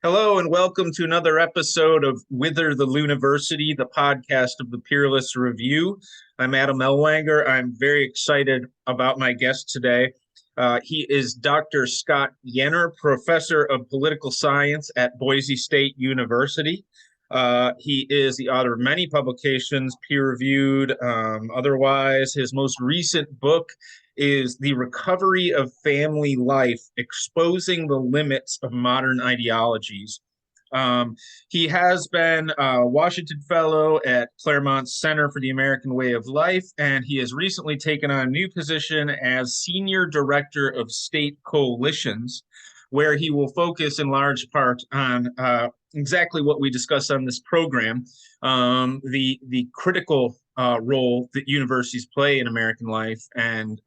Hello and welcome to another episode of Whither the Looniversity, the podcast of the Peerless Review. I'm Adam Elwanger. I'm very excited about my guest today. He is Dr. Scott Yenor, professor of political science at Boise State University. He is the author of many publications, peer-reviewed, otherwise. His most recent book is The Recovery of Family Life, Exposing the Limits of Modern Ideologies. He has been a Washington Fellow at Claremont Center for the American Way of Life, and he has recently taken on a new position as Senior Director of State Coalitions, where he will focus in large part on exactly what we discuss on this program, the critical role that universities play in American life and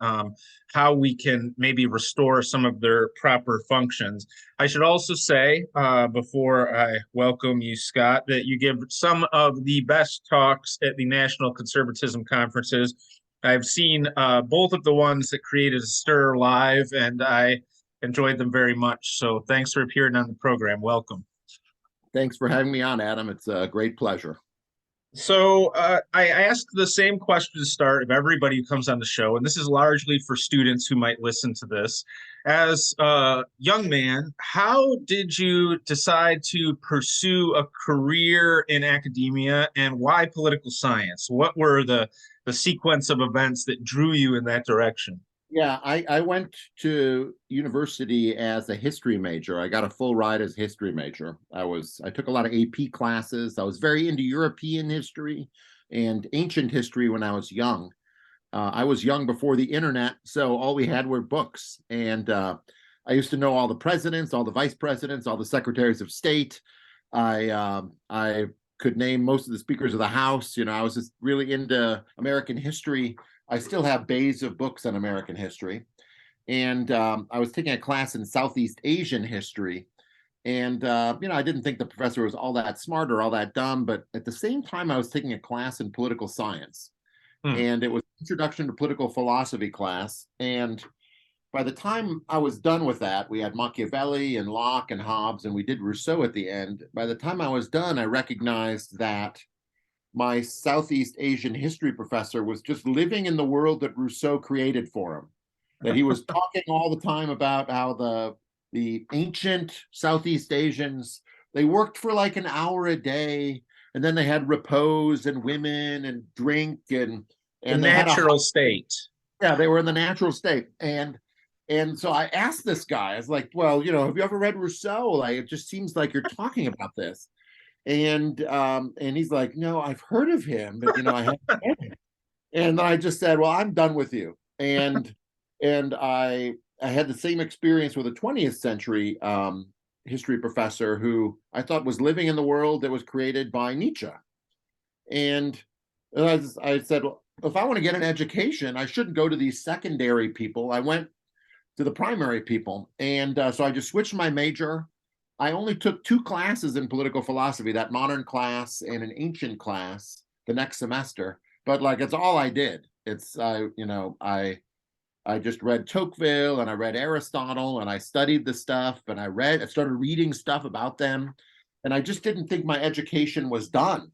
how we can maybe restore some of their proper functions. I should also say, before I welcome you, Scott, that you give some of the best talks at the National Conservatism conferences. I've seen both of the ones that created a stir live, and I enjoyed them very much. So thanks for appearing on the program. Welcome. Thanks for having me on, Adam. It's a great pleasure. So I asked the same question to start of everybody who comes on the show, and this is largely for students who might listen to this. As a young man, how did you decide to pursue a career in academia, and why political science? What were the sequence of events that drew you in that direction? Yeah, I went to university as a history major. I got a full ride as a history major. I took a lot of AP classes. I was very into European history and ancient history when I was young. I was young before the internet, so all we had were books. And I used to know all the presidents, all the vice presidents, all the secretaries of state. I could name most of the speakers of the House. I was just really into American history. I still have bays of books on American history. And I was taking a class in Southeast Asian history. And, I didn't think the professor was all that smart or all that dumb. But at the same time, I was taking a class in political science. And it was Introduction to Political Philosophy class. And by the time I was done with that, we had Machiavelli and Locke and Hobbes, and we did Rousseau at the end. By the time I was done, I recognized that my Southeast Asian history professor was just living in the world that Rousseau created for him. That he was talking all the time about how the ancient Southeast Asians, they worked for like an hour a day, and then they had repose and women and drink and the they natural state. Yeah, they were in the natural state. And so I asked this guy, I was like, well, have you ever read Rousseau? Like, it just seems like you're talking about this. And he's like, no, I've heard of him, but I haven't read him. And then I just said, well, I'm done with you. And I had the same experience with a 20th century history professor who I thought was living in the world that was created by Nietzsche. And I said, well, if I want to get an education, I shouldn't go to these secondary people. I went to the primary people. And so I just switched my major. I only took 2 classes in political philosophy, that modern class and an ancient class the next semester. But like, it's all I did. I just read Tocqueville and I read Aristotle and I studied the stuff and I started reading stuff about them. And I just didn't think my education was done.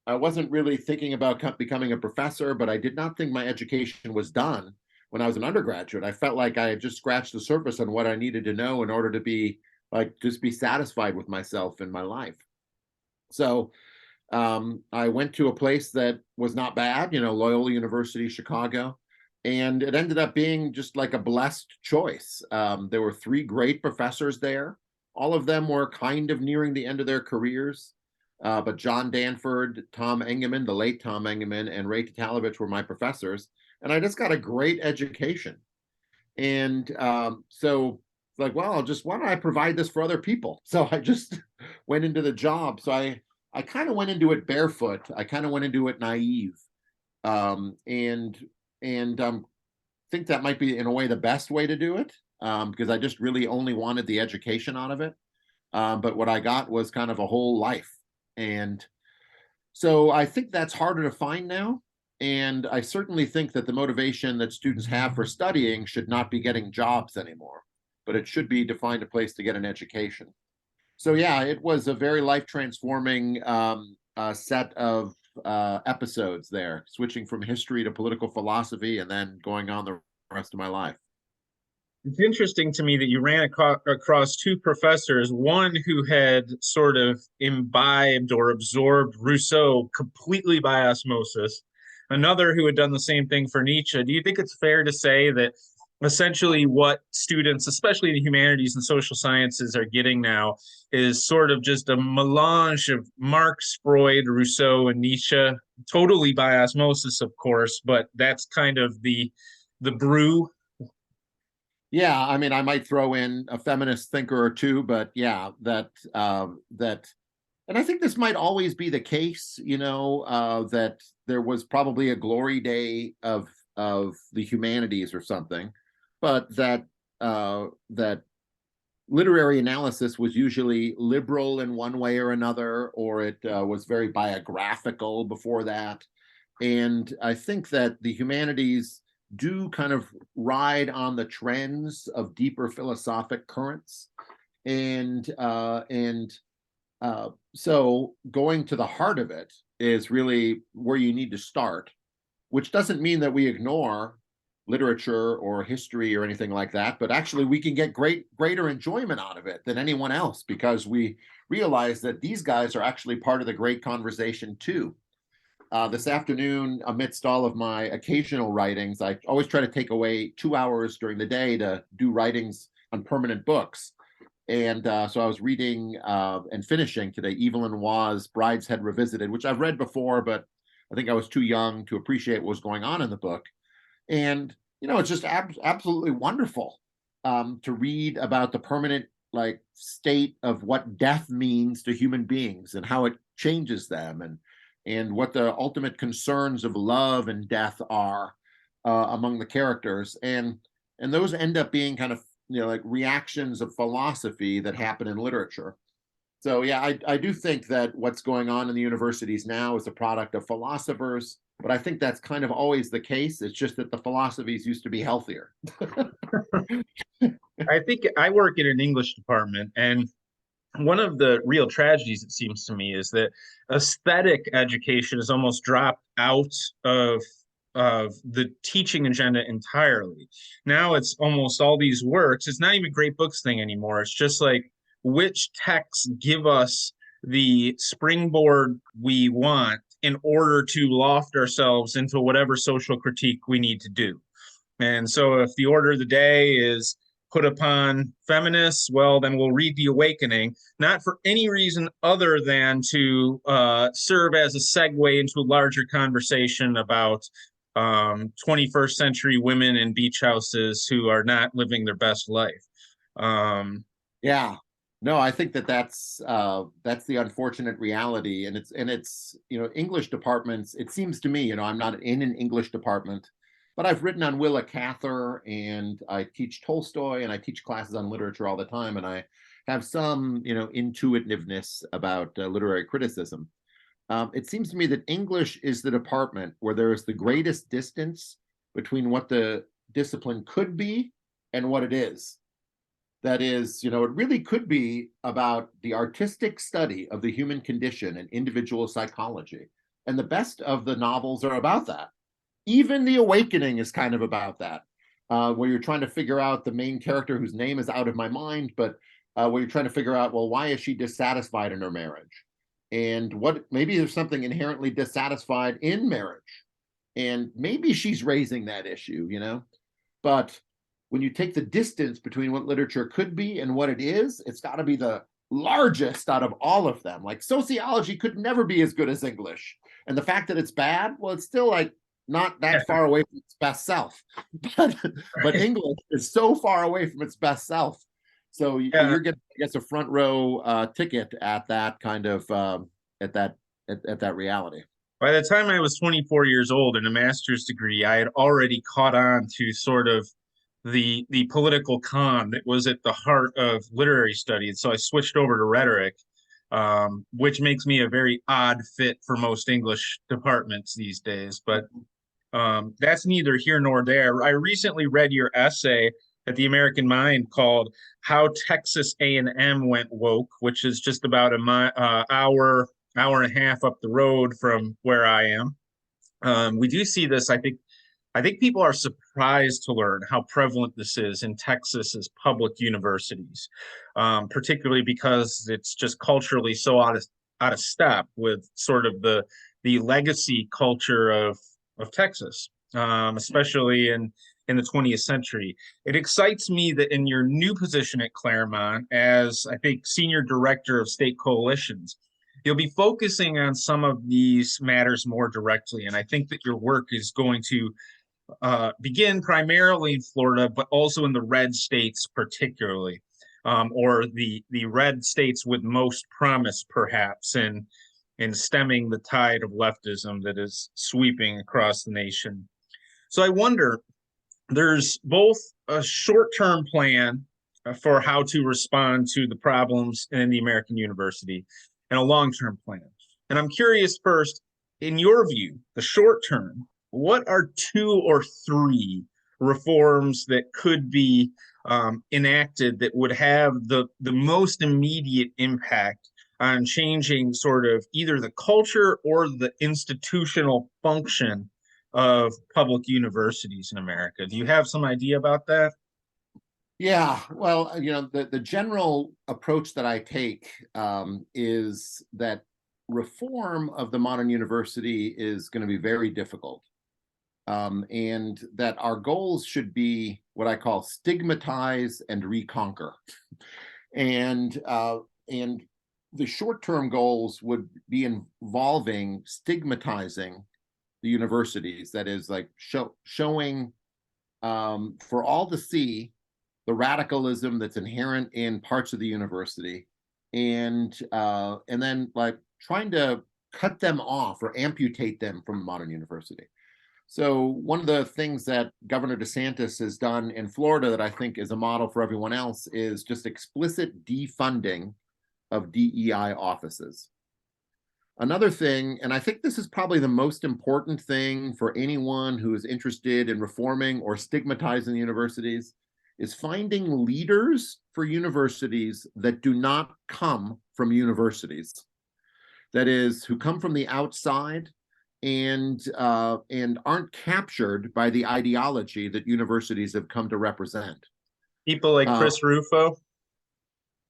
I wasn't really thinking about becoming a professor, but I did not think my education was done when I was an undergraduate. I felt like I had just scratched the surface on what I needed to know in order to just be satisfied with myself in my life. So I went to a place that was not bad, Loyola University, Chicago, and it ended up being just like a blessed choice. There were 3 great professors there. All of them were kind of nearing the end of their careers, but John Danford, Tom Engeman, the late Tom Engeman, and Ray Tatalovich were my professors, and I just got a great education. And so like, well, why don't I provide this for other people? So I just went into the job. So I kind of went into it barefoot. I kind of went into it naive. And think that might be in a way the best way to do it, because I just really only wanted the education out of it. But what I got was kind of a whole life. And so I think that's harder to find now. And I certainly think that the motivation that students have for studying should not be getting jobs anymore, but it should be to find a place to get an education. So yeah, it was a very life transforming set of episodes there, switching from history to political philosophy and then going on the rest of my life. It's interesting to me that you ran across two professors, one who had sort of imbibed or absorbed Rousseau completely by osmosis, another who had done the same thing for Nietzsche. Do you think it's fair to say that essentially what students, especially the humanities and social sciences, are getting now is sort of just a melange of Marx, Freud, Rousseau, and Nietzsche, totally by osmosis, of course, but that's kind of the brew. Yeah, I mean, I might throw in a feminist thinker or two, but yeah, that, and I think this might always be the case, that there was probably a glory day of the humanities or something, but that literary analysis was usually liberal in one way or another, or it was very biographical before that. And I think that the humanities do kind of ride on the trends of deeper philosophic currents. So going to the heart of it is really where you need to start, which doesn't mean that we ignore literature or history or anything like that, but actually we can get greater enjoyment out of it than anyone else, because we realize that these guys are actually part of the great conversation too. This afternoon, amidst all of my occasional writings, I always try to take away 2 hours during the day to do writings on permanent books. And so I was reading and finishing today Evelyn Waugh's Brideshead Revisited, which I've read before, but I think I was too young to appreciate what was going on in the book. And, it's just absolutely wonderful to read about the permanent state of what death means to human beings and how it changes them, and what the ultimate concerns of love and death are among the characters. And those end up being kind of, reactions of philosophy that happen in literature. So yeah, I do think that what's going on in the universities now is a product of philosophers, but I think that's kind of always the case. It's just that the philosophies used to be healthier. I think I work in an English department, and one of the real tragedies, it seems to me, is that aesthetic education has almost dropped out of the teaching agenda entirely. Now it's almost all these works. It's not even a great books thing anymore. It's just like, which texts give us the springboard we want in order to loft ourselves into whatever social critique we need to do. And so if the order of the day is put upon feminists, well, then we'll read The Awakening, not for any reason other than to serve as a segue into a larger conversation about 21st century women in beach houses who are not living their best life. Yeah, no, I think that's the unfortunate reality, and it's English departments. It seems to me, I'm not in an English department, but I've written on Willa Cather, and I teach Tolstoy, and I teach classes on literature all the time, and I have some intuitiveness about literary criticism. It seems to me that English is the department where there is the greatest distance between what the discipline could be and what it is. That is, it really could be about the artistic study of the human condition and individual psychology. And the best of the novels are about that. Even The Awakening is kind of about that, where you're trying to figure out the main character whose name is out of my mind, but where you're trying to figure out, well, why is she dissatisfied in her marriage? And maybe there's something inherently dissatisfied in marriage. And maybe she's raising that issue, But when you take the distance between what literature could be and what it is, it's got to be the largest out of all of them. Like sociology could never be as good as English. And the fact that it's bad, well, it's still not that far away from its best self. But English is so far away from its best self. So you're getting, I guess, a front row ticket at that kind of at that reality. By the time I was 24 years old in a master's degree, I had already caught on to sort of the political con that was at the heart of literary studies. So I switched over to rhetoric, which makes me a very odd fit for most English departments these days. But that's neither here nor there. I recently read your essay at the American Mind called "How Texas A&M Went Woke," which is just about hour and a half up the road from where I am. We do see this. I think people are surprised to learn how prevalent this is in Texas's public universities, particularly because it's just culturally so out of step with sort of the legacy culture of Texas, especially in the 20th century. It excites me that in your new position at Claremont, as I think senior director of state coalitions, you'll be focusing on some of these matters more directly. And I think that your work is going to begin primarily in Florida, but also in the red states, particularly, or the red states with most promise, perhaps, in stemming the tide of leftism that is sweeping across the nation. So I wonder, there's both a short-term plan for how to respond to the problems in the American university and a long-term plan. And I'm curious first, in your view, the short term, what are two or three reforms that could be enacted that would have the most immediate impact on changing sort of either the culture or the institutional function of public universities in America? Do you have some idea about that? Yeah, well, the general approach that I take is that reform of the modern university is going to be very difficult. And that our goals should be what I call stigmatize and reconquer. And the short-term goals would be involving stigmatizing the universities. That is, like showing for all to see the radicalism that's inherent in parts of the university, and then like trying to cut them off or amputate them from modern university. So one of the things that Governor DeSantis has done in Florida that I think is a model for everyone else is just explicit defunding of DEI offices. Another thing, and I think this is probably the most important thing for anyone who is interested in reforming or stigmatizing universities, is finding leaders for universities that do not come from universities. That is, who come from the outside and aren't captured by the ideology that universities have come to represent. People like Chris Rufo?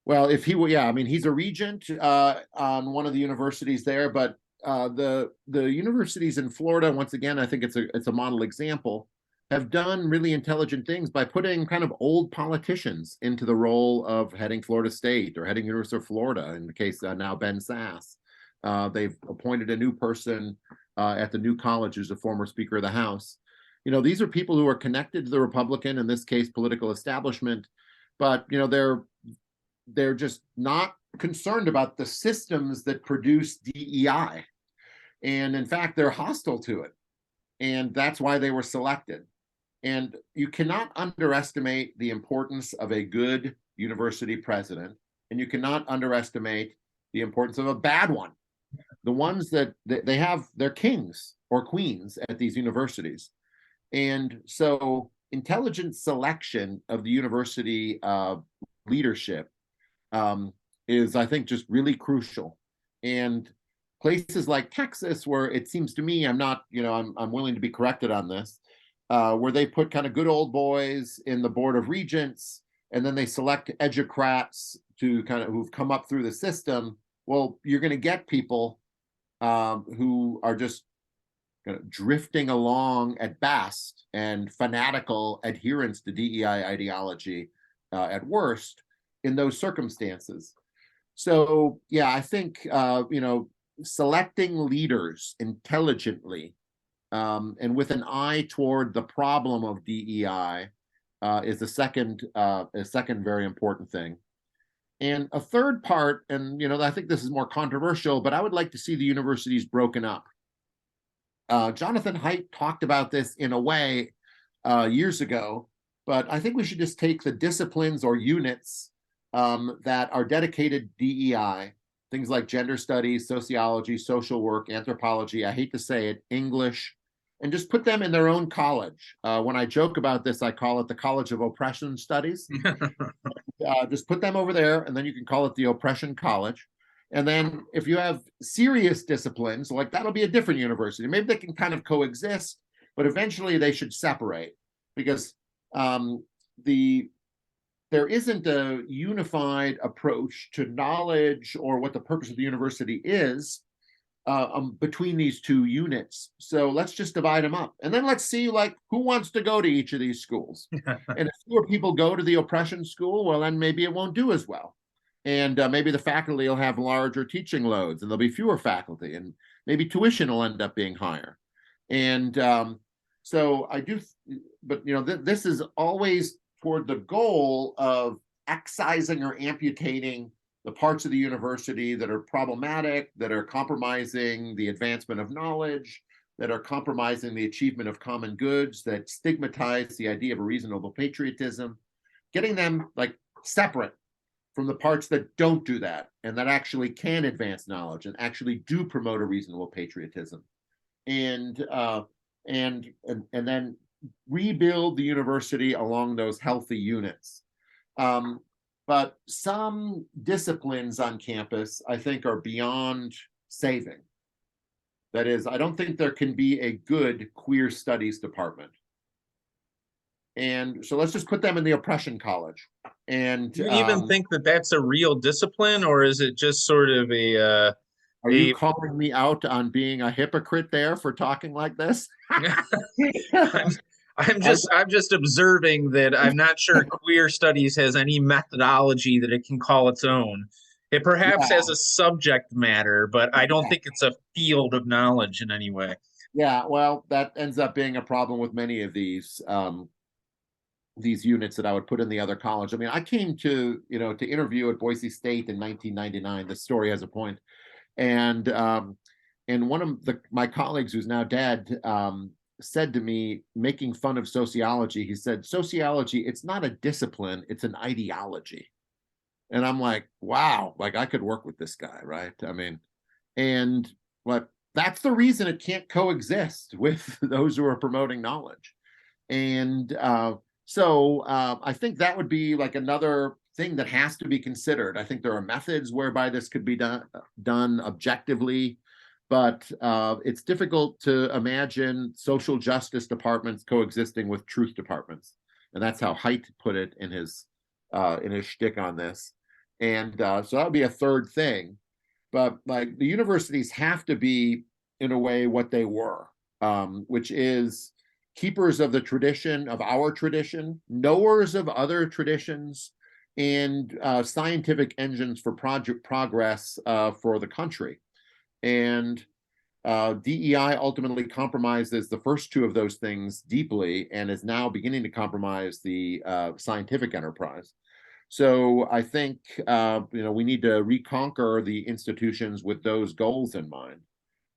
Well, if he were, yeah, I mean, he's a regent on one of the universities there, but the universities in Florida, once again, I think it's a model example, have done really intelligent things by putting kind of old politicians into the role of heading Florida State or heading University of Florida, in the case now Ben Sass. They've appointed a new person at the new college who's a former Speaker of the House. These are people who are connected to the Republican, in this case, political establishment, but they're just not concerned about the systems that produce DEI. And in fact, they're hostile to it. And that's why they were selected. And you cannot underestimate the importance of a good university president, and you cannot underestimate the importance of a bad one. The ones that they have, they're kings or queens at these universities. And so intelligent selection of the university leadership is, I think, just really crucial. And places like Texas, where it seems to me, I'm willing to be corrected on this, where they put kind of good old boys in the board of regents, and then they select educrats who've come up through the system. Well, you're going to get people who are just kind of drifting along at best and fanatical adherents to DEI ideology at worst in those circumstances. So, yeah, I think, selecting leaders intelligently and with an eye toward the problem of DEI is a second very important thing. And a third part, and I think this is more controversial, but I would like to see the universities broken up. Jonathan Haidt talked about this in a way years ago, but I think we should just take the disciplines or units that are dedicated DEI, things like gender studies, sociology, social work, anthropology, I hate to say it, English, and just put them in their own college. When I joke about this, I call it the College of Oppression Studies. Just put them over there, and then you can call it the Oppression College. And then if you have serious disciplines, like that'll be a different university. Maybe they can kind of coexist, but eventually they should separate, because there isn't a unified approach to knowledge or what the purpose of the university is between these two units. So let's just divide them up, and then let's see like who wants to go to each of these schools. And if fewer people go to the oppression school, well, then maybe it won't do as well, and maybe the faculty will have larger teaching loads, and there'll be fewer faculty, and maybe tuition will end up being higher. And so I do, but this is always toward the goal of excising or amputating the parts of the university that are problematic, that are compromising the advancement of knowledge, that are compromising the achievement of common goods, that stigmatize the idea of a reasonable patriotism, getting them like separate from the parts that don't do that and that actually can advance knowledge and actually do promote a reasonable patriotism, and then rebuild the university along those healthy units. But some disciplines on campus, I think, are beyond saving. That is, I don't think there can be a good queer studies department. And so let's just put them in the oppression college. And do you even think that that's a real discipline, or is it just sort of are you calling me out on being a hypocrite there for talking like this? I'm just observing that I'm not sure queer studies has any methodology that it can call its own. It perhaps has a subject matter, but I don't think it's a field of knowledge in any way. Yeah, well, that ends up being a problem with many of these units that I would put in the other college. I mean, I came to interview at Boise State in 1999. The story has a point, and one of my colleagues, who's now dead, said to me, making fun of sociology, he said, sociology, it's not a discipline, it's an ideology. And I'm like, wow, like I could work with this guy, right? I mean, but that's the reason it can't coexist with those who are promoting knowledge. And so I think that would be like another thing that has to be considered. I think there are methods whereby this could be done objectively, but it's difficult to imagine social justice departments coexisting with truth departments, and that's how Haidt put it in his shtick on this. And so that would be a third thing. But like the universities have to be, in a way, what they were, which is keepers of the tradition, of our tradition, knowers of other traditions, and scientific engines for progress for the country. And DEI ultimately compromises the first two of those things deeply, and is now beginning to compromise the scientific enterprise. So I think we need to reconquer the institutions with those goals in mind.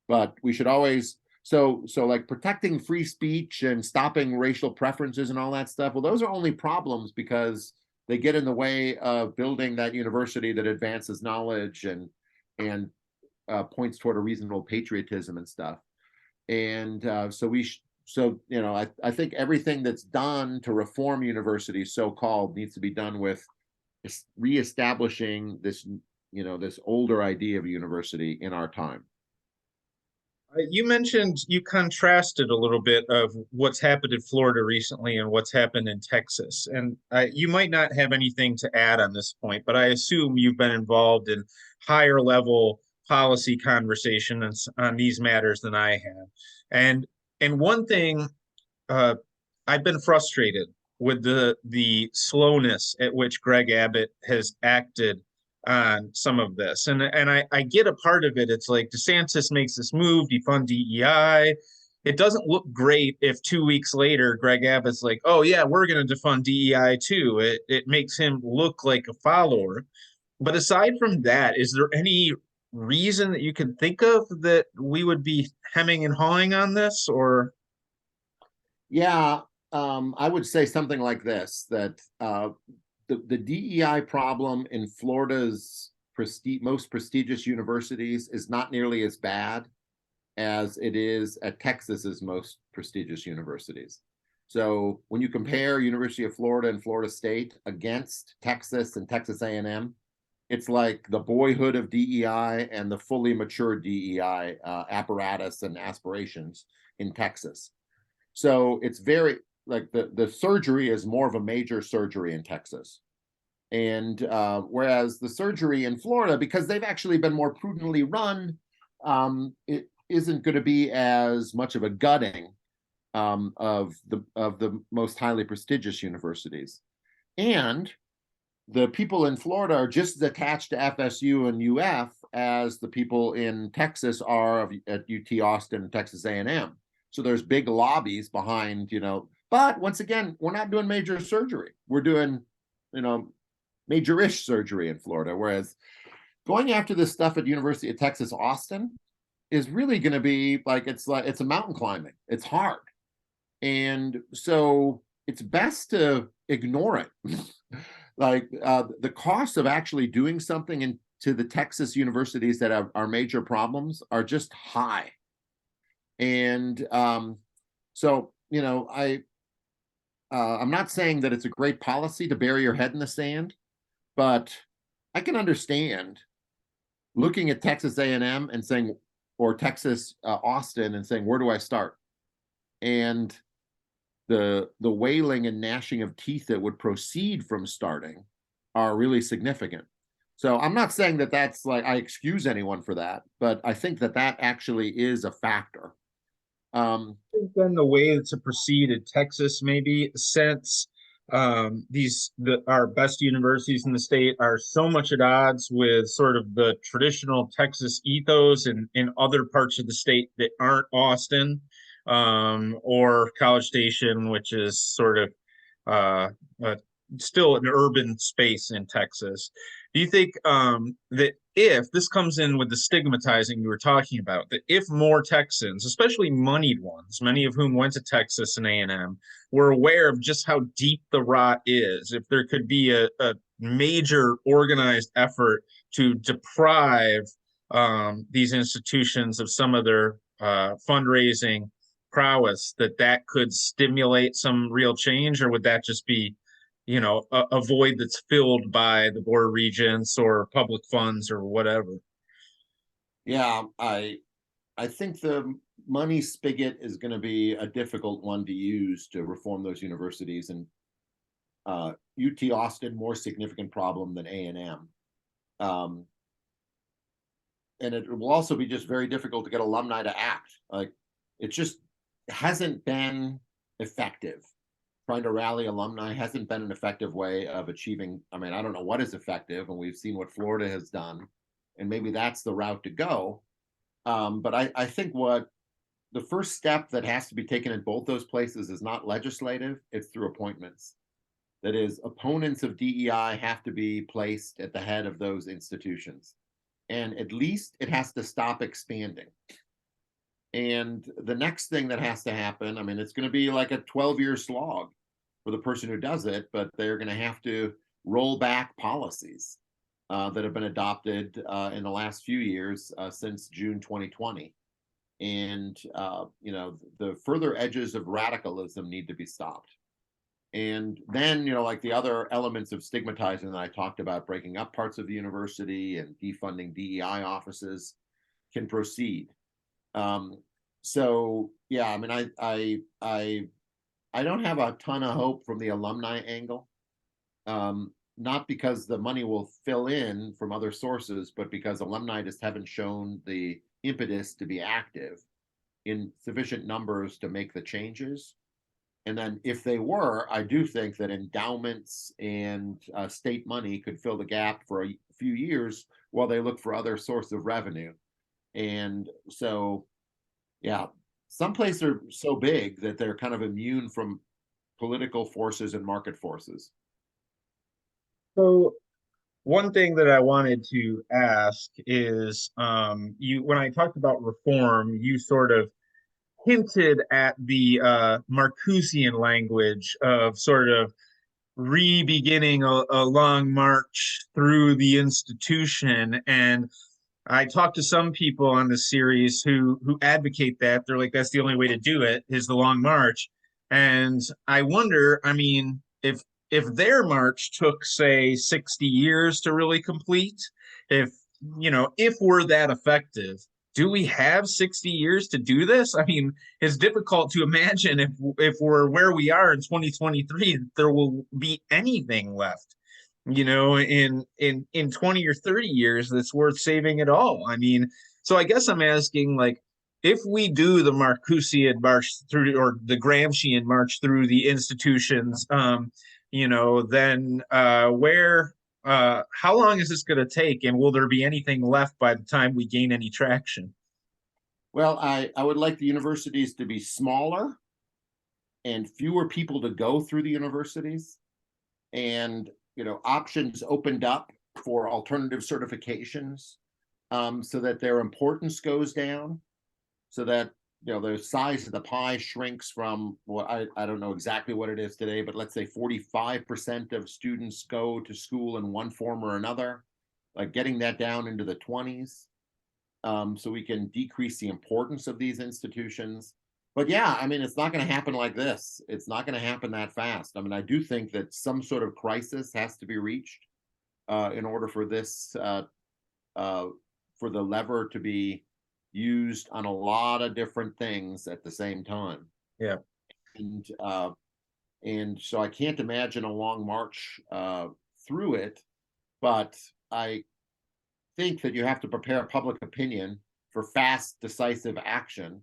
But we should always so like protecting free speech and stopping racial preferences and all that stuff. Well, those are only problems because they get in the way of building that university that advances knowledge and points toward a reasonable patriotism and stuff. And I think everything that's done to reform universities, so-called, needs to be done with reestablishing this older idea of a university in our time. You contrasted a little bit of what's happened in Florida recently and what's happened in Texas. And you might not have anything to add on this point, but I assume you've been involved in higher level policy conversations on these matters than I have. And one thing, I've been frustrated with the slowness at which Greg Abbott has acted on some of this. And I get a part of it. It's like DeSantis makes this move, defund DEI. It doesn't look great if 2 weeks later Greg Abbott's like, oh yeah, we're going to defund DEI too. It makes him look like a follower. But aside from that, is there any reason that you can think of that we would be hemming and hawing on this? Or yeah, I would say something like this, that the DEI problem in Florida's most prestigious universities is not nearly as bad as it is at Texas's most prestigious universities. So when you compare University of Florida and Florida State against Texas and Texas A&M, it's like the boyhood of DEI and the fully mature DEI apparatus and aspirations in Texas. So it's very, like the surgery is more of a major surgery in Texas. And whereas the surgery in Florida, because they've actually been more prudently run, it isn't going to be as much of a gutting of the most highly prestigious universities. And the people in Florida are just as attached to FSU and UF as the people in Texas are at UT Austin and Texas A&M. So there's big lobbies behind, but once again, we're not doing major surgery. We're doing, major-ish surgery in Florida, whereas going after this stuff at University of Texas Austin is really going to be it's a mountain climbing. It's hard. And so it's best to ignore it. The cost of actually doing something into the Texas universities that are major problems are just high. And so, I'm not saying that it's a great policy to bury your head in the sand, but I can understand looking at Texas A&M and saying, or Texas Austin and saying, where do I start? And the wailing and gnashing of teeth that would proceed from starting are really significant. So I'm not saying that that's I excuse anyone for that, but I think that actually is a factor. I think then the way to proceed in Texas, maybe, since our best universities in the state are so much at odds with sort of the traditional Texas ethos in other parts of the state that aren't Austin, or College Station, which is sort of still an urban space in Texas. Do you think that if this comes in with the stigmatizing you were talking about, that if more Texans, especially moneyed ones, many of whom went to Texas and A&M, were aware of just how deep the rot is, if there could be a major organized effort to deprive these institutions of some of their fundraising prowess, that could stimulate some real change? Or would that just be a void that's filled by the Board of Regents or public funds or whatever? Yeah, I think the money spigot is going to be a difficult one to use to reform those universities, and UT Austin more significant problem than A&M. And it will also be just very difficult to get alumni to act. It just hasn't been effective. Trying to rally alumni hasn't been an effective way of achieving. I don't know what is effective, and we've seen what Florida has done, and maybe that's the route to go. But I think what the first step that has to be taken in both those places is not legislative, it's through appointments. That is, opponents of DEI have to be placed at the head of those institutions. And at least it has to stop expanding. And the next thing that has to happen, it's going to be like a 12-year slog for the person who does it, but they're going to have to roll back policies that have been adopted in the last few years since June 2020. And, the further edges of radicalism need to be stopped. And then, the other elements of stigmatizing that I talked about, breaking up parts of the university and defunding DEI offices, can proceed. So yeah, I don't have a ton of hope from the alumni angle, not because the money will fill in from other sources, but because alumni just haven't shown the impetus to be active in sufficient numbers to make the changes. And then if they were, I do think that endowments and state money could fill the gap for a few years while they look for other sources of revenue. And so, yeah, some places are so big that they're kind of immune from political forces and market forces. So one thing that I wanted to ask is, when I talked about reform, you sort of hinted at the Marcusean language of sort of re-beginning a long march through the institution. And I talked to some people on the series who advocate that. They're like, that's the only way to do it is the Long March. And I wonder, I mean, if their march took, say, 60 years to really complete, if if we're that effective, do we have 60 years to do this? I mean, it's difficult to imagine if we're where we are in 2023, there will be anything left in 20 or 30 years that's worth saving at all. I mean, so I guess I'm asking, like, if we do the Marcusean march through, or the Gramscian march through the institutions, then where how long is this going to take, and will there be anything left by the time we gain any traction? Well, I would like the universities to be smaller and fewer people to go through the universities, and options opened up for alternative certifications, so that their importance goes down, so that the size of the pie shrinks from what I don't know exactly what it is today, but let's say 45% of students go to school in one form or another, like getting that down into the 20s, so we can decrease the importance of these institutions. But yeah, I mean, it's not going to happen like this. It's not going to happen that fast. I mean, I do think that some sort of crisis has to be reached in order for this, for the lever to be used on a lot of different things at the same time. Yeah. And so I can't imagine a long march through it, but I think that you have to prepare public opinion for fast, decisive action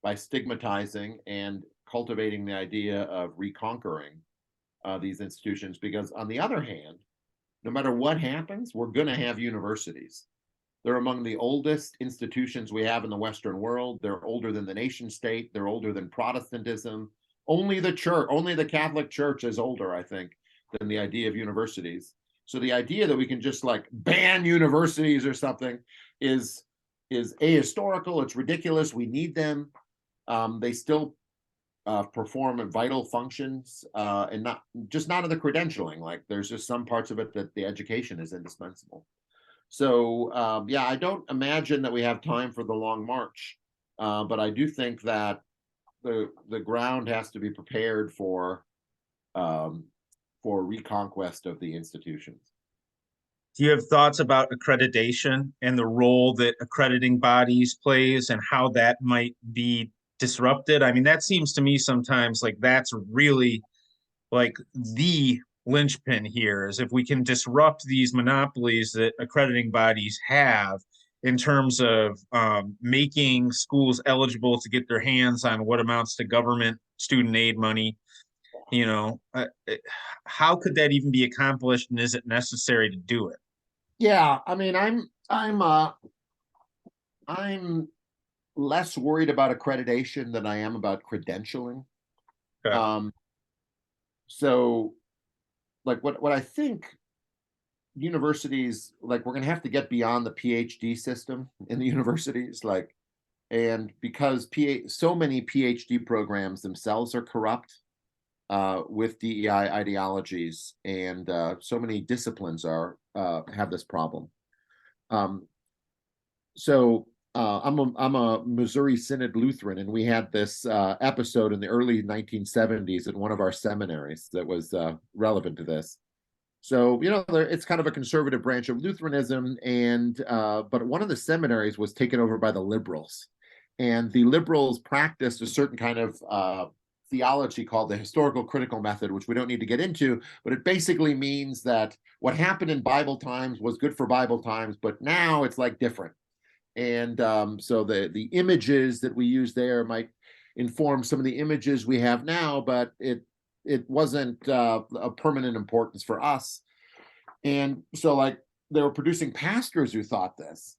by stigmatizing and cultivating the idea of reconquering these institutions. Because on the other hand, no matter what happens, we're going to have universities. They're among the oldest institutions we have in the Western world. They're older than the nation state. They're older than Protestantism. Only the Catholic Church is older, I think, than the idea of universities. So the idea that we can just like ban universities or something is ahistorical. It's ridiculous. We need them. They still perform vital functions, and not in the credentialing. Like there's just some parts of it that the education is indispensable. So yeah, I don't imagine that we have time for the long march, but I do think that the ground has to be prepared for reconquest of the institutions. Do you have thoughts about accreditation and the role that accrediting bodies plays and how that might be disrupted? I mean, that seems to me sometimes like that's really like the linchpin here, is if we can disrupt these monopolies that accrediting bodies have in terms of making schools eligible to get their hands on what amounts to government student aid money. How could that even be accomplished, and is it necessary to do it? Yeah, I mean, I'm less worried about accreditation than I am about credentialing. Okay. So like what I think universities, like we're going to have to get beyond the PhD system in the universities, like, and because so many PhD programs themselves are corrupt with DEI ideologies, and so many disciplines have this problem. So I'm a Missouri Synod Lutheran, and we had this episode in the early 1970s at one of our seminaries that was relevant to this. So it's kind of a conservative branch of Lutheranism, and but one of the seminaries was taken over by the liberals, and the liberals practiced a certain kind of theology called the historical critical method, which we don't need to get into, but it basically means that what happened in Bible times was good for Bible times, but now it's like different. And so the images that we use there might inform some of the images we have now, but it wasn't a permanent importance for us. And so like they were producing pastors who thought this.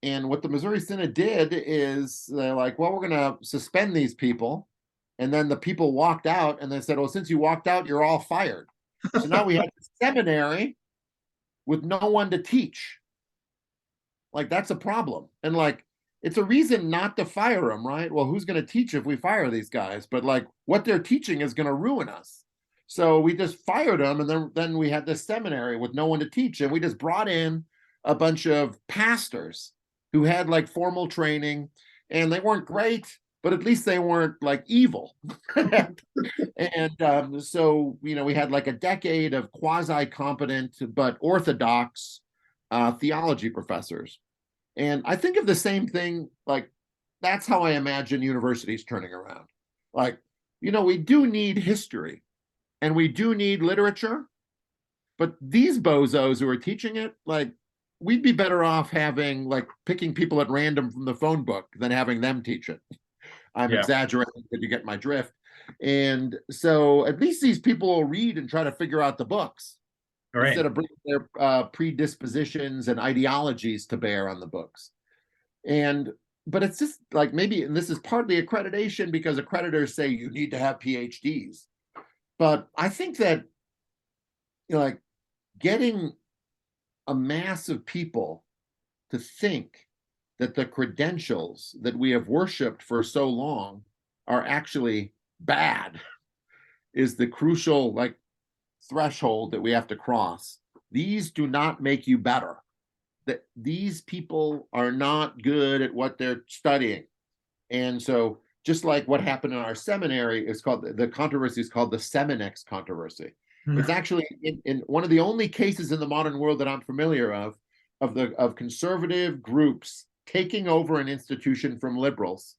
And what the Missouri Synod did is they're like, well, we're going to suspend these people. And then the people walked out, and they said, well, since you walked out, you're all fired. So now we have a seminary with no one to teach. Like, that's a problem. And like, it's a reason not to fire them, right? Well, who's going to teach if we fire these guys? But like, what they're teaching is going to ruin us. So we just fired them, and then we had this seminary with no one to teach, and we just brought in a bunch of pastors who had like formal training, and they weren't great, but at least they weren't like evil. And so, we had like a decade of quasi-competent but orthodox theology professors. And I think of the same thing, like that's how I imagine universities turning around. Like, we do need history and we do need literature, but these bozos who are teaching it, like, we'd be better off having like picking people at random from the phone book than having them teach it. I'm exaggerating, but you get my drift. And so at least these people will read and try to figure out the books instead of bringing their predispositions and ideologies to bear on the books. But it's just like maybe, and this is partly accreditation because accreditors say you need to have PhDs. But I think that, like getting a mass of people to think that the credentials that we have worshipped for so long are actually bad is the crucial like threshold that we have to cross. These do not make you better. That these people are not good at what they're studying. And so just like what happened in our seminary is called, the controversy is called the Seminex controversy. It's actually in one of the only cases in the modern world that I'm familiar of conservative groups taking over an institution from liberals,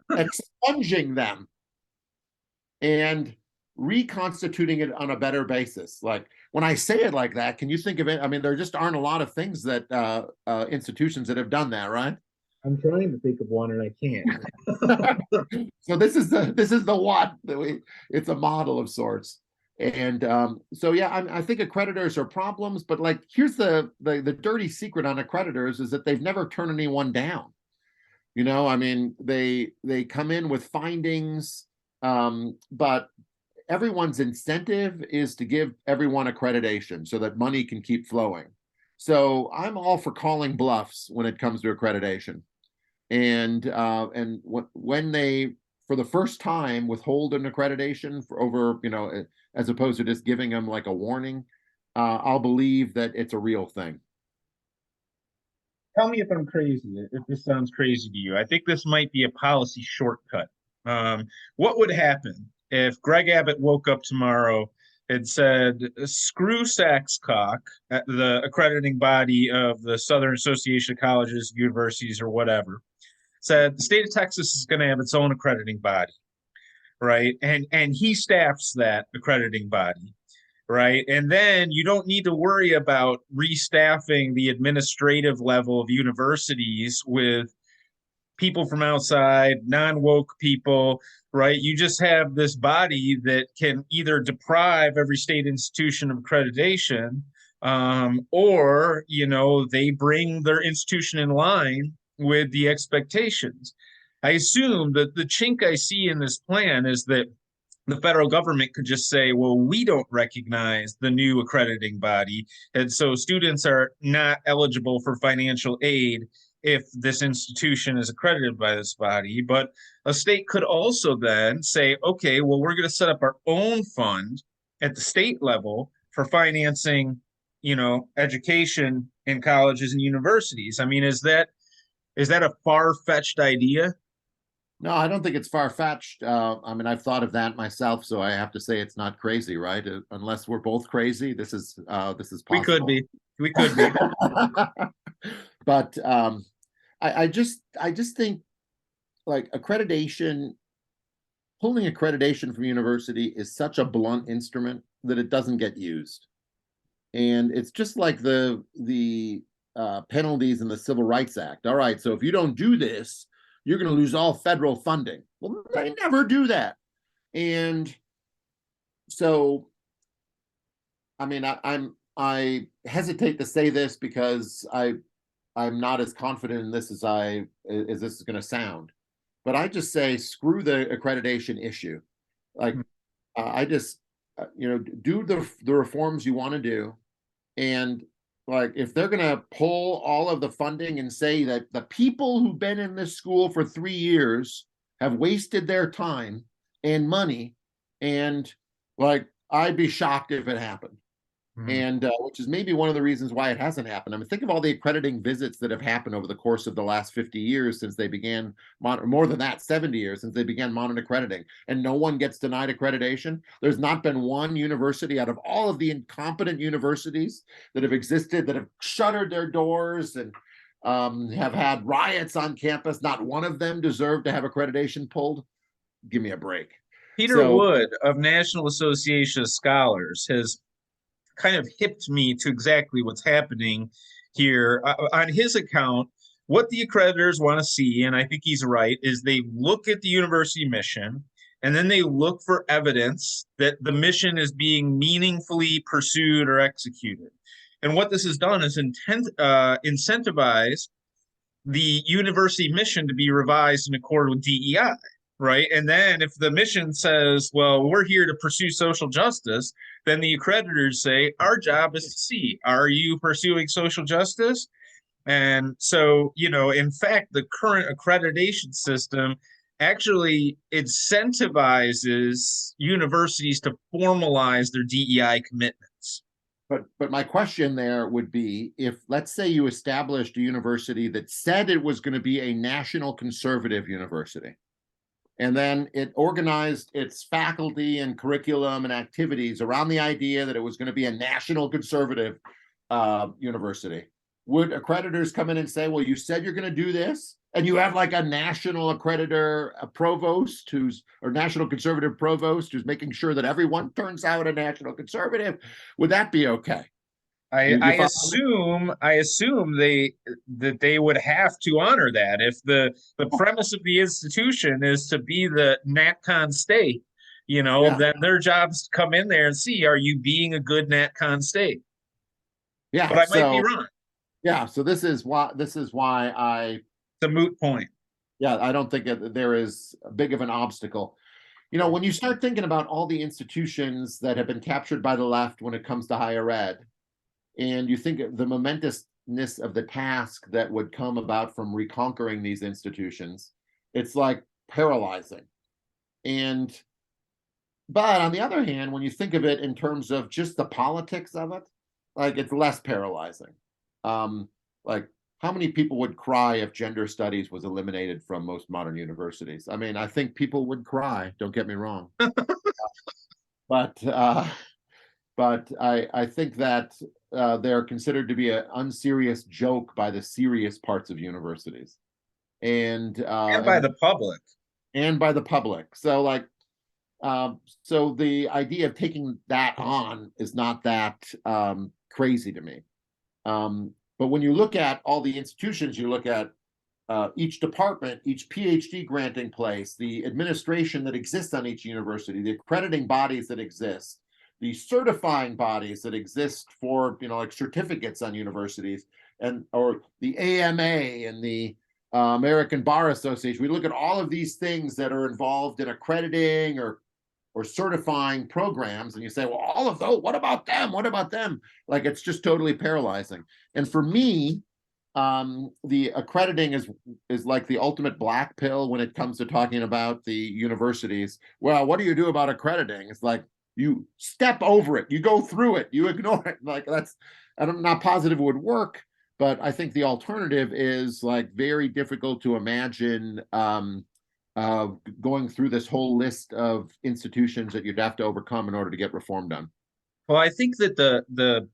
expunging them, and reconstituting it on a better basis. Like when I say it like that, can you think of it? I mean, there just aren't a lot of things that institutions that have done that, right? I'm trying to think of one and I can't. So this is the one that it's a model of sorts. And so yeah, I think accreditors are problems, but like here's the dirty secret on accreditors is that they've never turned anyone down. I mean, they come in with findings, but everyone's incentive is to give everyone accreditation so that money can keep flowing. So I'm all for calling bluffs when it comes to accreditation. And when they, for the first time, withhold an accreditation for over, as opposed to just giving them like a warning, I'll believe that it's a real thing. Tell me if I'm crazy, if this sounds crazy to you. I think this might be a policy shortcut. What would happen if Greg Abbott woke up tomorrow and said, screw SACSCOC, the accrediting body of the Southern Association of Colleges, Universities, or whatever, said the state of Texas is going to have its own accrediting body, right? And he staffs that accrediting body, right? And then you don't need to worry about restaffing the administrative level of universities with people from outside, non-woke people, right? You just have this body that can either deprive every state institution of accreditation, or, they bring their institution in line with the expectations. I assume that the chink I see in this plan is that the federal government could just say, well, we don't recognize the new accrediting body. And so students are not eligible for financial aid if this institution is accredited by this body. But a state could also then say, okay, well, we're going to set up our own fund at the state level for financing, education in colleges and universities. I mean, is that a far-fetched idea? No, I don't think it's far-fetched. I mean, I've thought of that myself, so I have to say it's not crazy, right? Unless we're both crazy, this is possible. We could be. But I just think like accreditation, pulling accreditation from university is such a blunt instrument that it doesn't get used. And it's just like the penalties in the Civil Rights Act. All right, so if you don't do this, you're going to lose all federal funding. Well, they never do that. And so, I mean, I hesitate to say this because I'm not as confident in this as this is going to sound, but I just say screw the accreditation issue. Like, I just do the reforms you want to do, and like if they're going to pull all of the funding and say that the people who've been in this school for 3 years have wasted their time and money, and like I'd be shocked if it happened. And which is maybe one of the reasons why it hasn't happened. I mean, think of all the accrediting visits that have happened over the course of the last 50 years since they began, more than that, 70 years since they began modern accrediting, and no one gets denied accreditation. There's not been one university out of all of the incompetent universities that have existed that have shuttered their doors and have had riots on campus. Not one of them deserved to have accreditation pulled. Give me a break. Peter Wood of National Association of Scholars has kind of hipped me to exactly what's happening here. On his account, what the accreditors want to see, and I think he's right, is they look at the university mission and then they look for evidence that the mission is being meaningfully pursued or executed. And what this has done is incentivize the university mission to be revised in accord with DEI. Right. And then if the mission says, well, we're here to pursue social justice, then the accreditors say, our job is to see, are you pursuing social justice? And so, in fact, the current accreditation system actually incentivizes universities to formalize their DEI commitments. But my question there would be, if, let's say, you established a university that said it was going to be a national conservative university, and then it organized its faculty and curriculum and activities around the idea that it was going to be a national conservative university. Would accreditors come in and say, well, you said you're going to do this, and you have like a national accreditor, a provost or national conservative provost who's making sure that everyone turns out a national conservative? Would that be okay? I assume that they would have to honor that. If the premise of the institution is to be the NatCon state, then their job is to come in there and see, are you being a good NatCon state? Yeah, but I might be wrong. Yeah, so this is why it's a moot point. Yeah, I don't think there is big of an obstacle. When you start thinking about all the institutions that have been captured by the left when it comes to higher ed, and you think of the momentousness of the task that would come about from reconquering these institutions, it's like paralyzing. But on the other hand, when you think of it in terms of just the politics of it, like, it's less paralyzing. Like, how many people would cry if gender studies was eliminated from most modern universities? I mean, I think people would cry, don't get me wrong. But I think that they're considered to be an unserious joke by the serious parts of universities, and by the public. So so the idea of taking that on is not that crazy to me. But when you look at all the institutions, you look at each department, each PhD granting place, the administration that exists on each university, the accrediting bodies that exist, the certifying bodies that exist for, like certificates on universities, or the AMA and the American Bar Association. We look at all of these things that are involved in accrediting or certifying programs, and you say, well, all of those, what about them? What about them? Like, it's just totally paralyzing. And for me, the accrediting is like the ultimate black pill when it comes to talking about the universities. Well, what do you do about accrediting? It's like, you step over it, you go through it, you ignore it. Like, I'm not positive it would work, but I think the alternative is like very difficult to imagine going through this whole list of institutions that you'd have to overcome in order to get reform done. Well, I think that the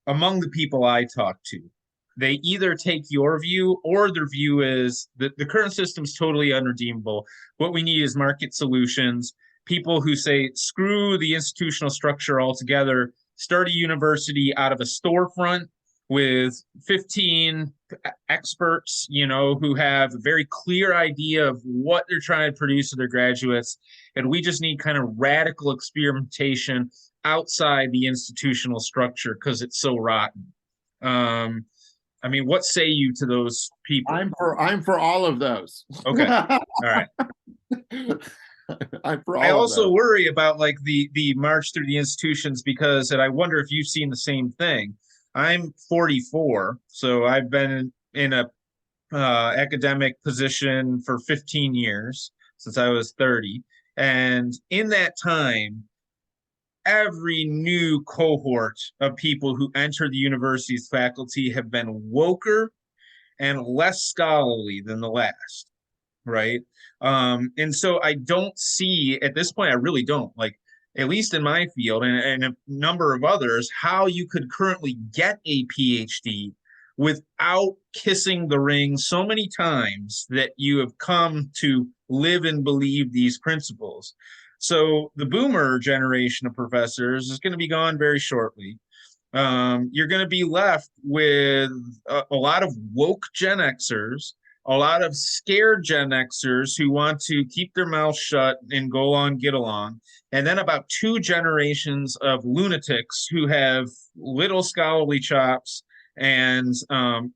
among the people I talk to, they either take your view or their view is that the current system is totally unredeemable. What we need is market solutions. People who say, screw the institutional structure altogether, start a university out of a storefront with 15 experts, who have a very clear idea of what they're trying to produce to their graduates. And we just need kind of radical experimentation outside the institutional structure because it's so rotten. I mean, what say you to those people? I'm for all of those. Okay. All right. I also worry about like the march through the institutions because, and I wonder if you've seen the same thing. I'm 44, so I've been in a academic position for 15 years since I was 30. And in that time, every new cohort of people who enter the university's faculty have been woker and less scholarly than the last, right? And so I don't see at this point, I really don't, like, at least in my field and a number of others, how you could currently get a PhD without kissing the ring so many times that you have come to live and believe these principles. So the boomer generation of professors is going to be gone very shortly. You're going to be left with a lot of woke Gen Xers, a lot of scared Gen Xers who want to keep their mouths shut and go on, get along, and then about two generations of lunatics who have little scholarly chops and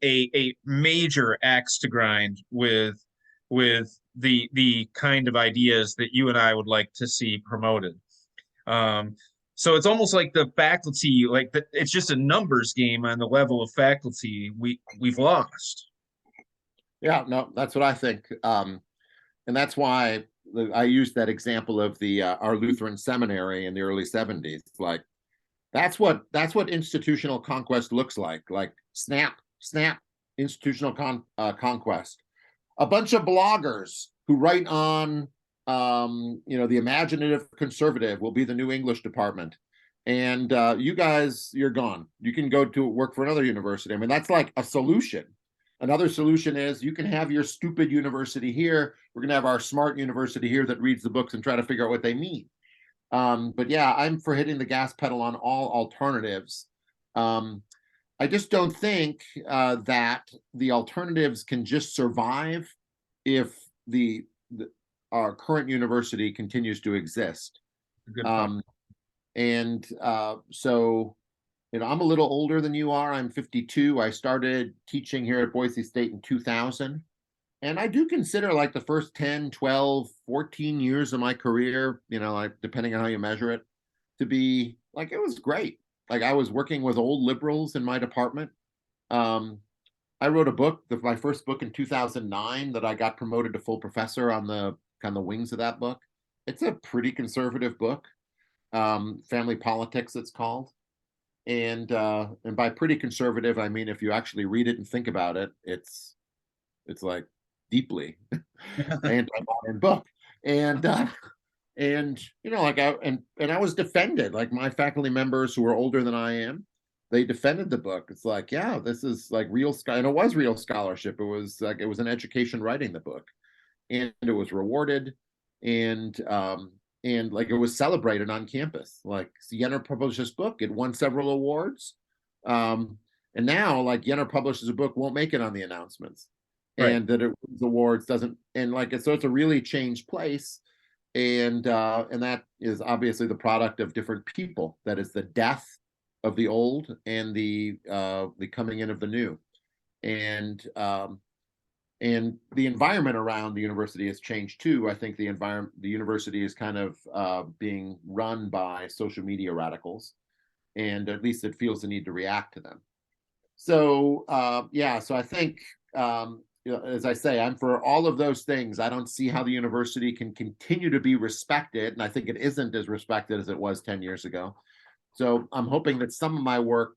a major axe to grind with the kind of ideas that you and I would like to see promoted. So it's almost like the faculty, like it's just a numbers game on the level of faculty we've lost. Yeah, no, that's what I think. And that's why I used that example of the our Lutheran seminary in the early 70s. Like that's what institutional conquest looks like. Like snap, institutional conquest. A bunch of bloggers who write on the imaginative conservative will be the new English department. And you guys, you're gone. You can go to work for another university. I mean, that's like a solution. Another solution is you can have your stupid university here. We're going to have our smart university here that reads the books and try to figure out what they mean. But yeah, I'm for hitting the gas pedal on all alternatives. I just don't think that the alternatives can just survive if our current university continues to exist. So, I'm a little older than you are. I'm 52. I started teaching here at Boise State in 2000. And I do consider like the first 10, 12, 14 years of my career, like depending on how you measure it, to be like, it was great. Like I was working with old liberals in my department. I wrote a book, my first book in 2009 that I got promoted to full professor on the kind of the wings of that book. It's a pretty conservative book, Family Politics it's called. And by pretty conservative, I mean, if you actually read it and think about it, it's like deeply anti-modern book. And like I was defended, like my faculty members who are older than I am, they defended the book. It's like, yeah, this is like real and it was real scholarship. It was like it was an education writing the book, and it was rewarded, and like it was celebrated on campus. Like Yenor published this book, it won several awards, and now like Yenor publishes a book, won't make it on the announcements, right. And that it wins awards doesn't, and like so it's a really changed place. And that is obviously the product of different people. That is the death of the old and the coming in of the new, and the environment around the university has changed too. I think the university is kind of being run by social media radicals, and at least it feels the need to react to them. So so I think. As I say, I'm for all of those things. I don't see how the university can continue to be respected, and I think it isn't as respected as it was 10 years ago. So I'm hoping that some of my work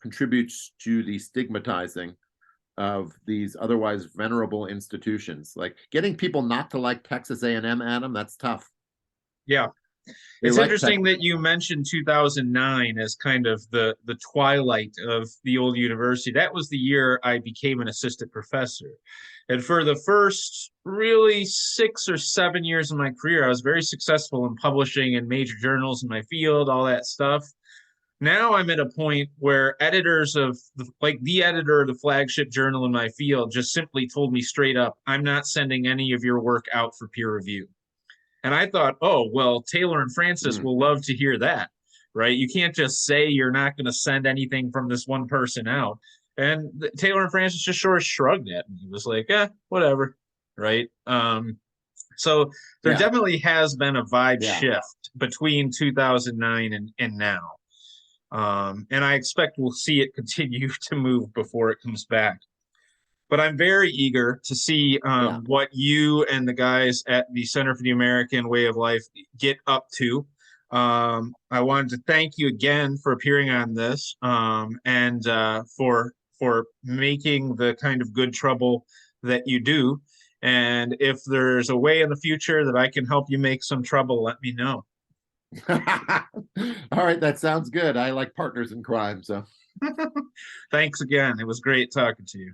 contributes to the stigmatizing of these otherwise venerable institutions. Like getting people not to like Texas A&M, Adam, that's tough. Yeah. It's interesting that you mentioned 2009 as kind of the twilight of the old university. That was the year I became an assistant professor. And for the first really 6 or 7 years of my career, I was very successful in publishing in major journals in my field, all that stuff. Now I'm at a point where editors of the editor of the flagship journal in my field just simply told me straight up, I'm not sending any of your work out for peer review. And I thought, oh, well, Taylor and Francis will love to hear that, right? You can't just say you're not going to send anything from this one person out. And Taylor and Francis just sort of shrugged at me. It was like, whatever, right? So there definitely has been a vibe shift between 2009 and now. And I expect we'll see it continue to move before it comes back. But I'm very eager to see what you and the guys at the Center for the American Way of Life get up to. I wanted to thank you again for appearing on this, and for making the kind of good trouble that you do. And if there's a way in the future that I can help you make some trouble, let me know. All right, that sounds good. I like partners in crime, so. Thanks again. It was great talking to you.